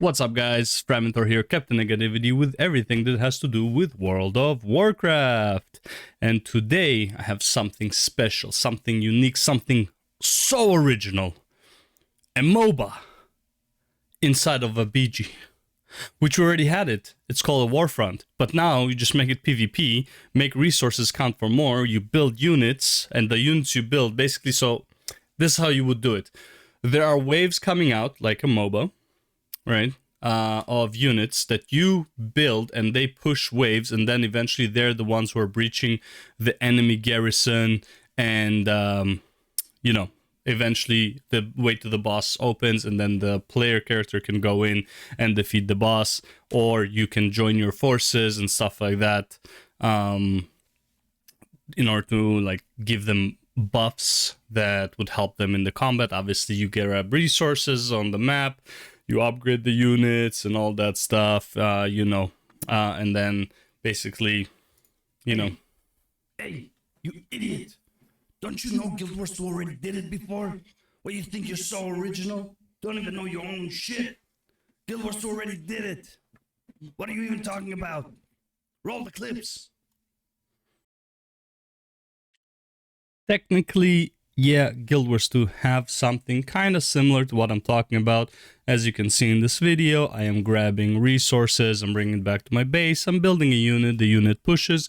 What's up guys, Framinthor here, Captain Negativity with everything that has to do with World of Warcraft. And today I have something special, something unique, something so original. A MOBA inside of a BG, which we already had it. It's called a Warfront, but now you just make it PvP, make resources count for more, you build units, and the units you build basically, so this is how you would do it. There are waves coming out like a MOBA, right, of units that you build and they push waves, and then eventually they're the ones who are breaching the enemy garrison, and you know, eventually the way to the boss opens and then the player character can go in and defeat the boss, or you can join your forces and stuff like that in order to like give them buffs that would help them in the combat. Obviously you get resources on the map, you upgrade the units and all that stuff, you know, and then basically, you know. Hey, you idiot! Don't you know Guild Wars 2 already did it before? What, you think you're so original? Don't even know your own shit? Guild Wars 2 already did it! What are you even talking about? Roll the clips! Technically, yeah, Guild Wars 2 have something kind of similar to what I'm talking about. As you can see in this video, I am grabbing resources, I'm bringing it back to my base, I'm building a unit, the unit pushes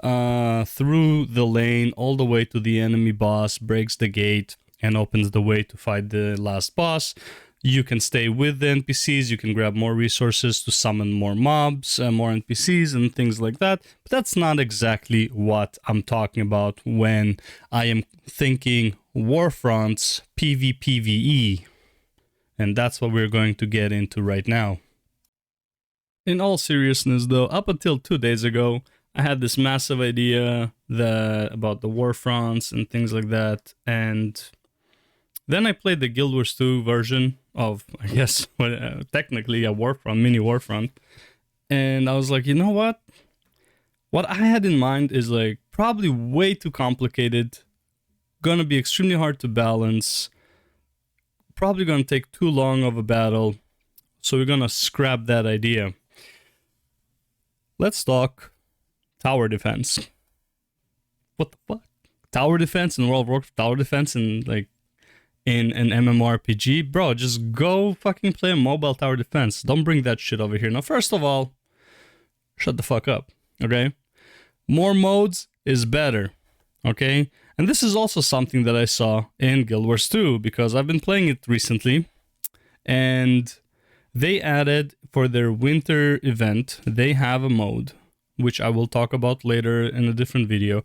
through the lane all the way to the enemy boss, breaks the gate, and opens the way to fight the last boss. You can stay with the NPCs, you can grab more resources to summon more mobs, more NPCs and things like that. But that's not exactly what I'm talking about when I am thinking Warfronts PvPvE. And that's what we're going to get into right now. In all seriousness though, up until 2 days ago, I had this massive idea about the Warfronts and things like that. And then I played the Guild Wars 2 version of, I guess, technically a Warfront, mini Warfront. And I was like, you know what? What I had in mind is like probably way too complicated, gonna be extremely hard to balance, probably gonna take too long of a battle. So we're gonna scrap that idea. Let's talk tower defense. What the fuck? Tower defense in World of Warcraft, tower defense in like in an MMORPG? Bro, just go fucking play a mobile tower defense. Don't bring that shit over here. Now, first of all, shut the fuck up, okay? More modes is better, okay? And this is also something that I saw in Guild Wars 2, because I've been playing it recently, and they added, for their winter event, they have a mode, which I will talk about later in a different video,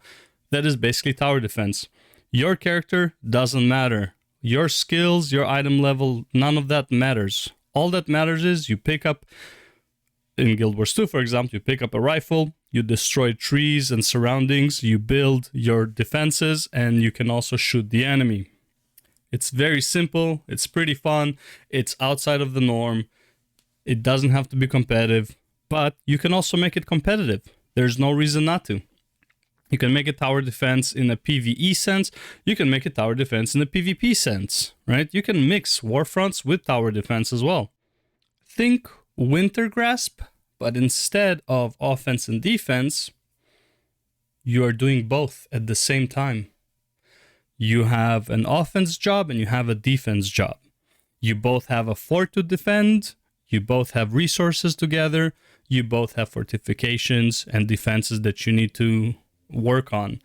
that is basically tower defense. Your character doesn't matter. Your skills, your item level, none of that matters. All that matters is you pick up, in Guild Wars 2 for example, you pick up a rifle, you destroy trees and surroundings, you build your defenses, and you can also shoot the enemy. It's very simple, it's pretty fun, it's outside of the norm, it doesn't have to be competitive, but you can also make it competitive. There's no reason not to. You can make a tower defense in a PvE sense. You can make a tower defense in a PvP sense, right? You can mix Warfronts with tower defense as well. Think Winter Grasp, but instead of offense and defense, you are doing both at the same time. You have an offense job and you have a defense job. You both have a fort to defend. You both have resources together. You both have fortifications and defenses that you need to work on.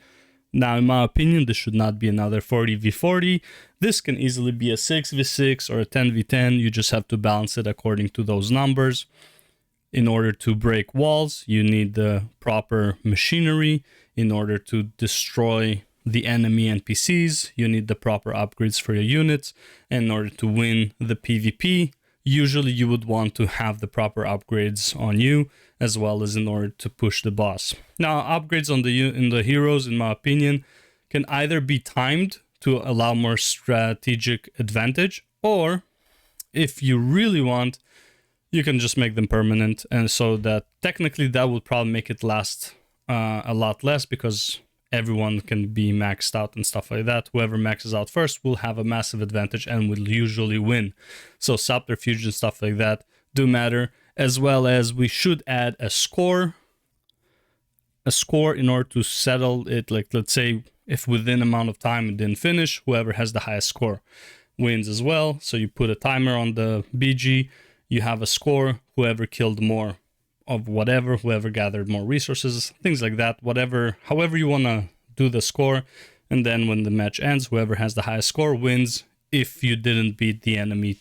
Now, in my opinion, this should not be another 40v40. This can easily be a 6v6 or a 10v10. You just have to balance it according to those numbers. In order to break walls, you need the proper machinery. In order to destroy the enemy NPCs, you need the proper upgrades for your units. And in order to win the PvP, usually you would want to have the proper upgrades on you, as well as in order to push the boss. Now, upgrades on the heroes, in my opinion, can either be timed to allow more strategic advantage, or if you really want, you can just make them permanent, and so that technically that would probably make it last a lot less, because everyone can be maxed out and stuff like that. Whoever maxes out first will have a massive advantage and will usually win. So subterfuge and stuff like that do matter, as well as we should add a score in order to settle it. Like, let's say if within amount of time it didn't finish, whoever has the highest score wins as well. So you put a timer on the BG, you have a score, whoever killed more of whatever, whoever gathered more resources, things like that, whatever, however you want to do the score. And then when the match ends, whoever has the highest score wins if you didn't beat the enemy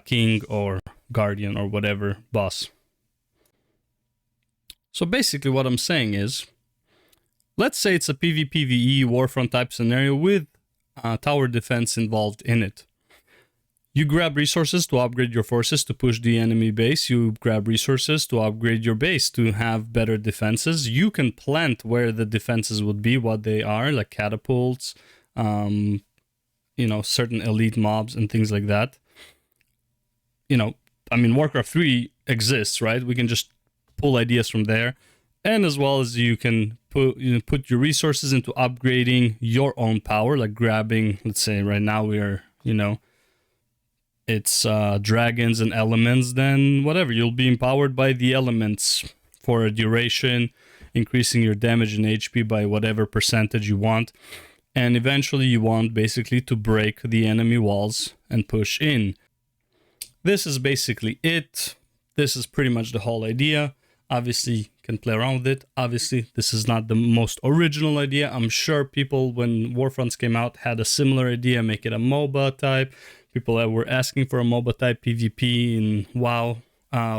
king or guardian or whatever boss. So basically what I'm saying is, let's say it's a PvPvE Warfront type scenario with tower defense involved in it. You grab resources to upgrade your forces to push the enemy base. You grab resources to upgrade your base to have better defenses. You can plant where the defenses would be, what they are, like catapults, you know, certain elite mobs and things like that. You know, I mean, Warcraft 3 exists, right? We can just pull ideas from there. And as well as you can put your resources into upgrading your own power, like grabbing, let's say right now we are, you know, it's dragons and elements, then whatever, you'll be empowered by the elements for a duration, increasing your damage and HP by whatever percentage you want. And eventually you want basically to break the enemy walls and push in. This is basically it. This is pretty much the whole idea. Obviously, you can play around with it. Obviously, this is not the most original idea. I'm sure people, when Warfronts came out, had a similar idea, make it a MOBA type. People that were asking for a MOBA type PvP in WoW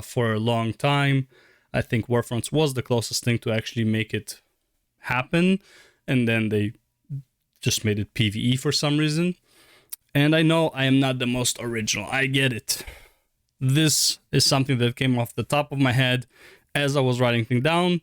for a long time. I think Warfronts was the closest thing to actually make it happen. And then they just made it PvE for some reason. And I know I am not the most original. I get it. This is something that came off the top of my head as I was writing things down,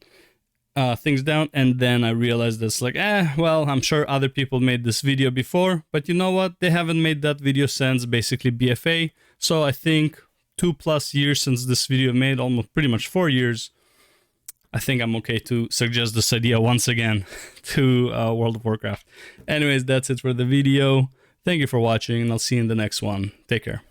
and then I realized it's like, well, I'm sure other people made this video before, but you know what? They haven't made that video since basically BFA. So I think 2+ years since this video made, almost pretty much 4 years, I think I'm okay to suggest this idea once again to World of Warcraft. Anyways, that's it for the video. Thank you for watching, and I'll see you in the next one. Take care.